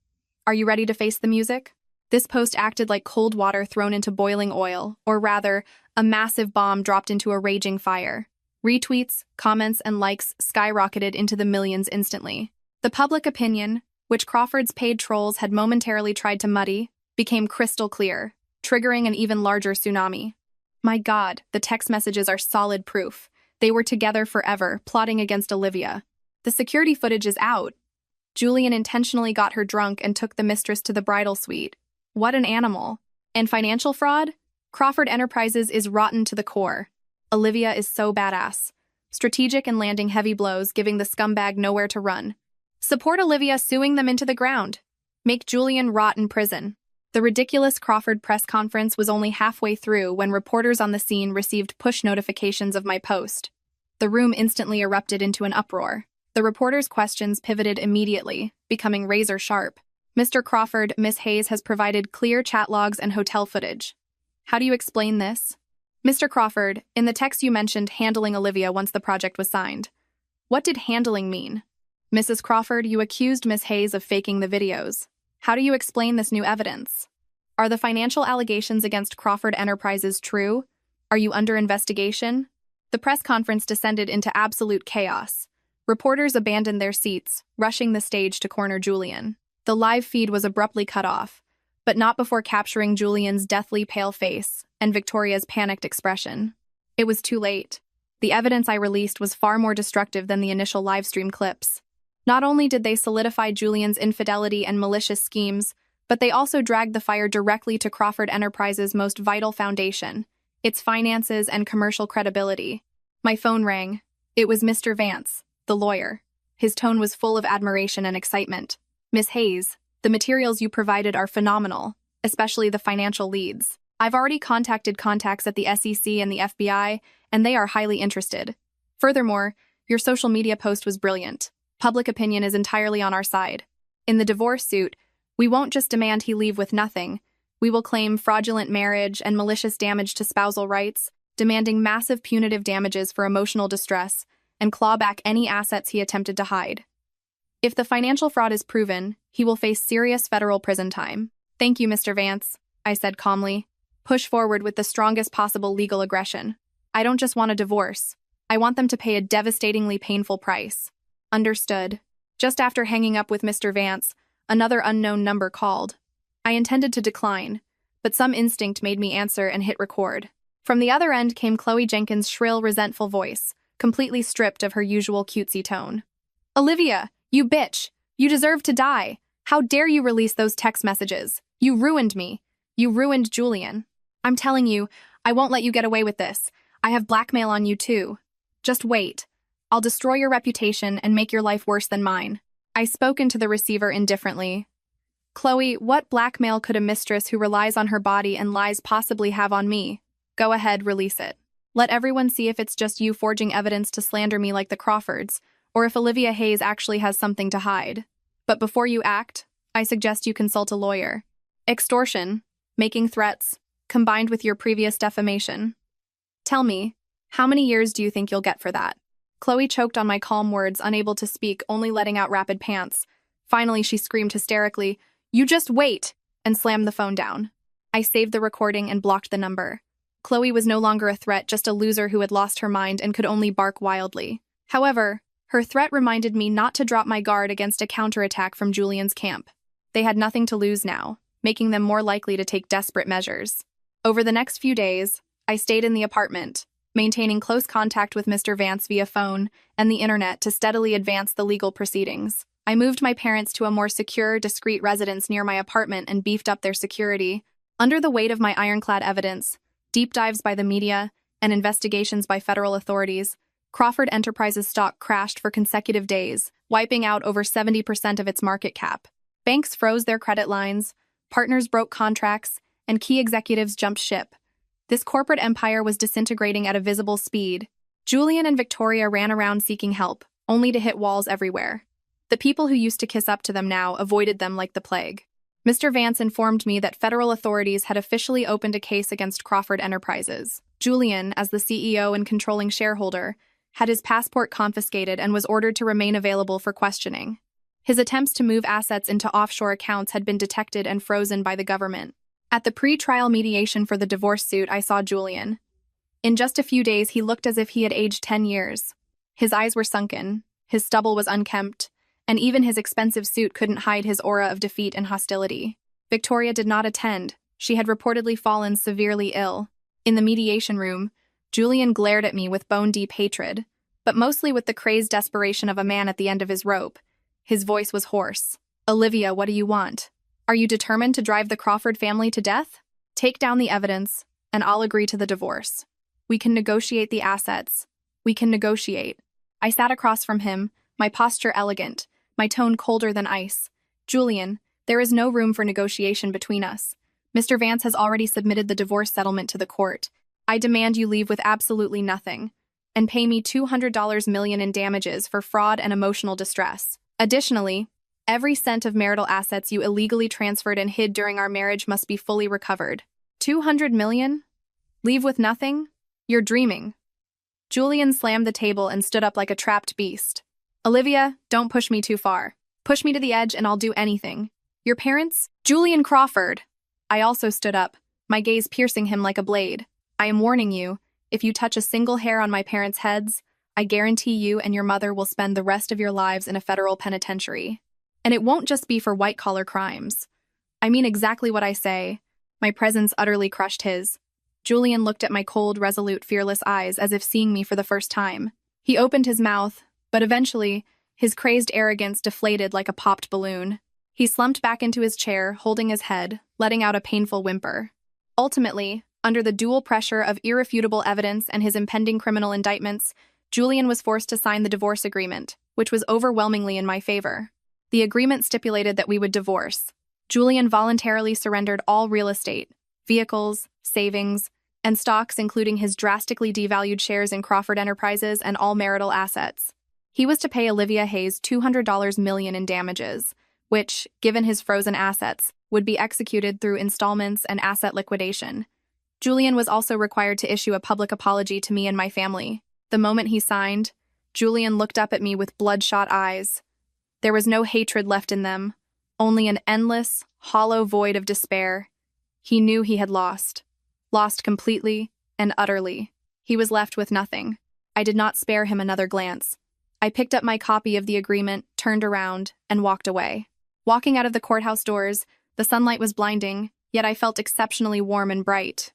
Are you ready to face the music? This post acted like cold water thrown into boiling oil, or rather, a massive bomb dropped into a raging fire. Retweets, comments, and likes skyrocketed into the millions instantly. The public opinion, which Crawford's paid trolls had momentarily tried to muddy, became crystal clear, triggering an even larger tsunami. My God, the text messages are solid proof. They were together forever, plotting against Olivia. The security footage is out. Julian intentionally got her drunk and took the mistress to the bridal suite. What an animal. And financial fraud? Crawford Enterprises is rotten to the core. Olivia is so badass. Strategic and landing heavy blows, giving the scumbag nowhere to run. Support Olivia suing them into the ground. Make Julian rot in prison. The ridiculous Crawford press conference was only halfway through when reporters on the scene received push notifications of my post. The room instantly erupted into an uproar. The reporters' questions pivoted immediately, becoming razor sharp. "Mr. Crawford, Miss Hayes has provided clear chat logs and hotel footage. How do you explain this?" "Mr. Crawford, in the text you mentioned handling Olivia once the project was signed. What did handling mean?" "Mrs. Crawford, you accused Miss Hayes of faking the videos. How do you explain this new evidence? Are the financial allegations against Crawford Enterprises true? Are you under investigation?" The press conference descended into absolute chaos. Reporters abandoned their seats, rushing the stage to corner Julian. The live feed was abruptly cut off, but not before capturing Julian's deathly pale face and Victoria's panicked expression. It was too late. The evidence I released was far more destructive than the initial livestream clips. Not only did they solidify Julian's infidelity and malicious schemes, but they also dragged the fire directly to Crawford Enterprises' most vital foundation, its finances and commercial credibility. My phone rang. It was Mr. Vance, the lawyer. His tone was full of admiration and excitement. "Miss Hayes, the materials you provided are phenomenal, especially the financial leads. I've already contacted contacts at the SEC and the FBI, and they are highly interested. Furthermore, your social media post was brilliant. Public opinion is entirely on our side. In the divorce suit, we won't just demand he leave with nothing. We will claim fraudulent marriage and malicious damage to spousal rights, demanding massive punitive damages for emotional distress, and claw back any assets he attempted to hide. If the financial fraud is proven, he will face serious federal prison time." "Thank you, Mr. Vance," I said calmly. "Push forward with the strongest possible legal aggression. I don't just want a divorce. I want them to pay a devastatingly painful price." "Understood." Just after hanging up with Mr. Vance, another unknown number called. I intended to decline, but some instinct made me answer and hit record. From the other end came Chloe Jenkins' shrill, resentful voice, completely stripped of her usual cutesy tone. "Olivia, you bitch! You deserve to die! How dare you release those text messages? You ruined me. You ruined Julian. I'm telling you, I won't let you get away with this. I have blackmail on you too. Just wait. I'll destroy your reputation and make your life worse than mine." I spoke into the receiver indifferently. "Chloe, what blackmail could a mistress who relies on her body and lies possibly have on me? Go ahead, release it. Let everyone see if it's just you forging evidence to slander me like the Crawfords, or if Olivia Hayes actually has something to hide. But before you act, I suggest you consult a lawyer. Extortion, making threats, combined with your previous defamation. Tell me, how many years do you think you'll get for that?" Chloe choked on my calm words, unable to speak, only letting out rapid pants. Finally, she screamed hysterically, "You just wait!" and slammed the phone down. I saved the recording and blocked the number. Chloe was no longer a threat, just a loser who had lost her mind and could only bark wildly. However, her threat reminded me not to drop my guard against a counterattack from Julian's camp. They had nothing to lose now, making them more likely to take desperate measures. Over the next few days, I stayed in the apartment, maintaining close contact with Mr. Vance via phone and the internet to steadily advance the legal proceedings. I moved my parents to a more secure, discreet residence near my apartment and beefed up their security. Under the weight of my ironclad evidence, deep dives by the media, and investigations by federal authorities, Crawford Enterprises stock crashed for consecutive days, wiping out over 70% of its market cap. Banks froze their credit lines, partners broke contracts, and key executives jumped ship. This corporate empire was disintegrating at a visible speed. Julian and Victoria ran around seeking help, only to hit walls everywhere. The people who used to kiss up to them now avoided them like the plague. Mr. Vance informed me that federal authorities had officially opened a case against Crawford Enterprises. Julian, as the CEO and controlling shareholder, had his passport confiscated and was ordered to remain available for questioning. His attempts to move assets into offshore accounts had been detected and frozen by the government. At the pre-trial mediation for the divorce suit, I saw Julian. In just a few days, he looked as if he had aged 10 years. His eyes were sunken, his stubble was unkempt, and even his expensive suit couldn't hide his aura of defeat and hostility. Victoria did not attend. She had reportedly fallen severely ill. In the mediation room, Julian glared at me with bone-deep hatred, but mostly with the crazed desperation of a man at the end of his rope. His voice was hoarse. "Olivia, what do you want? Are you determined to drive the Crawford family to death? Take down the evidence, and I'll agree to the divorce. We can negotiate the assets. We can negotiate." I sat across from him, my posture elegant, my tone colder than ice. "Julian, there is no room for negotiation between us. Mr. Vance has already submitted the divorce settlement to the court. I demand you leave with absolutely nothing, and pay me $200 million in damages for fraud and emotional distress. Additionally, every cent of marital assets you illegally transferred and hid during our marriage must be fully recovered." $200 million? Leave with nothing? You're dreaming. Julian slammed the table and stood up like a trapped beast. "Olivia, don't push me too far. Push me to the edge and I'll do anything. Your parents? Julian Crawford!" I also stood up, my gaze piercing him like a blade. "I am warning you, if you touch a single hair on my parents' heads, I guarantee you and your mother will spend the rest of your lives in a federal penitentiary. And it won't just be for white-collar crimes. I mean exactly what I say." My presence utterly crushed his. Julian looked at my cold, resolute, fearless eyes as if seeing me for the first time. He opened his mouth, but eventually, his crazed arrogance deflated like a popped balloon. He slumped back into his chair, holding his head, letting out a painful whimper. Ultimately, under the dual pressure of irrefutable evidence and his impending criminal indictments, Julian was forced to sign the divorce agreement, which was overwhelmingly in my favor. The agreement stipulated that we would divorce. Julian voluntarily surrendered all real estate, vehicles, savings, and stocks, including his drastically devalued shares in Crawford Enterprises and all marital assets. He was to pay Olivia Hayes $200 million in damages, which, given his frozen assets, would be executed through installments and asset liquidation. Julian was also required to issue a public apology to me and my family. The moment he signed, Julian looked up at me with bloodshot eyes. There was no hatred left in them, only an endless, hollow void of despair. He knew he had lost completely and utterly. He was left with nothing. I did not spare him another glance. I picked up my copy of the agreement, turned around, and walked away. Walking out of the courthouse doors, the sunlight was blinding, yet I felt exceptionally warm and bright.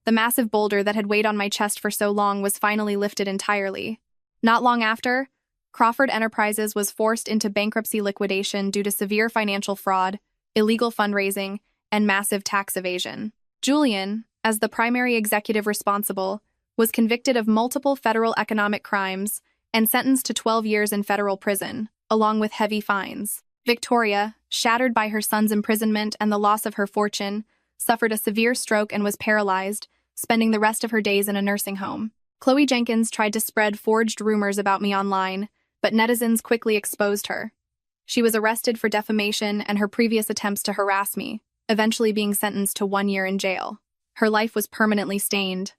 The massive boulder that had weighed on my chest for so long was finally lifted entirely. Not long after, Crawford Enterprises was forced into bankruptcy liquidation due to severe financial fraud, illegal fundraising, and massive tax evasion. Julian, as the primary executive responsible, was convicted of multiple federal economic crimes and sentenced to 12 years in federal prison, along with heavy fines. Victoria, shattered by her son's imprisonment and the loss of her fortune, suffered a severe stroke and was paralyzed, spending the rest of her days in a nursing home. Chloe Jenkins tried to spread forged rumors about me online, but netizens quickly exposed her. She was arrested for defamation and her previous attempts to harass me, eventually being sentenced to 1 year in jail. Her life was permanently stained.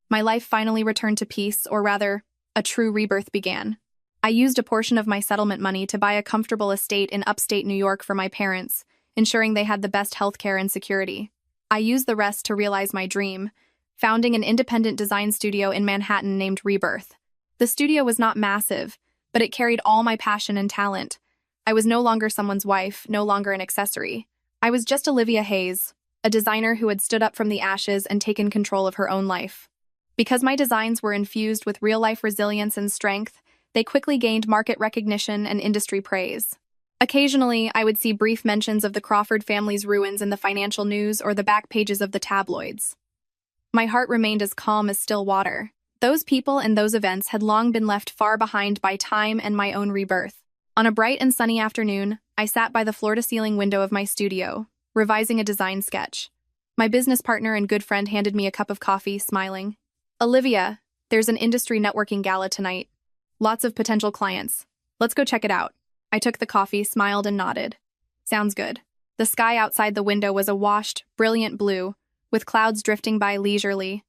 My life finally returned to peace, or rather, a true rebirth began. I used a portion of my settlement money to buy a comfortable estate in upstate New York for my parents, ensuring they had the best healthcare and security. I used the rest to realize my dream, founding an independent design studio in Manhattan named Rebirth. The studio was not massive, but it carried all my passion and talent. I was no longer someone's wife, no longer an accessory. I was just Olivia Hayes, a designer who had stood up from the ashes and taken control of her own life. Because my designs were infused with real-life resilience and strength, they quickly gained market recognition and industry praise. Occasionally, I would see brief mentions of the Crawford family's ruins in the financial news or the back pages of the tabloids. My heart remained as calm as still water. Those people and those events had long been left far behind by time and my own rebirth. On a bright and sunny afternoon, I sat by the floor-to-ceiling window of my studio, revising a design sketch. My business partner and good friend handed me a cup of coffee, smiling. "Olivia, there's an industry networking gala tonight. Lots of potential clients. Let's go check it out." I took the coffee, smiled, and nodded. "Sounds good." The sky outside the window was a washed, brilliant blue, with clouds drifting by leisurely.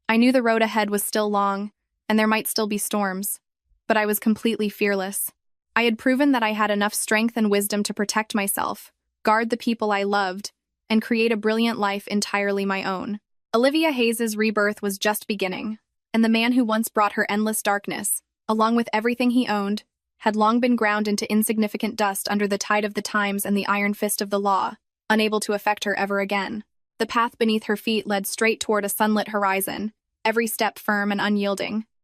I knew the road ahead was still long, and there might still be storms. But I was completely fearless. I had proven that I had enough strength and wisdom to protect myself, guard the people I loved, and create a brilliant life entirely my own. Olivia Hayes's rebirth was just beginning, and the man who once brought her endless darkness, along with everything he owned, had long been ground into insignificant dust under the tide of the times and the iron fist of the law, unable to affect her ever again. The path beneath her feet led straight toward a sunlit horizon, every step firm and unyielding.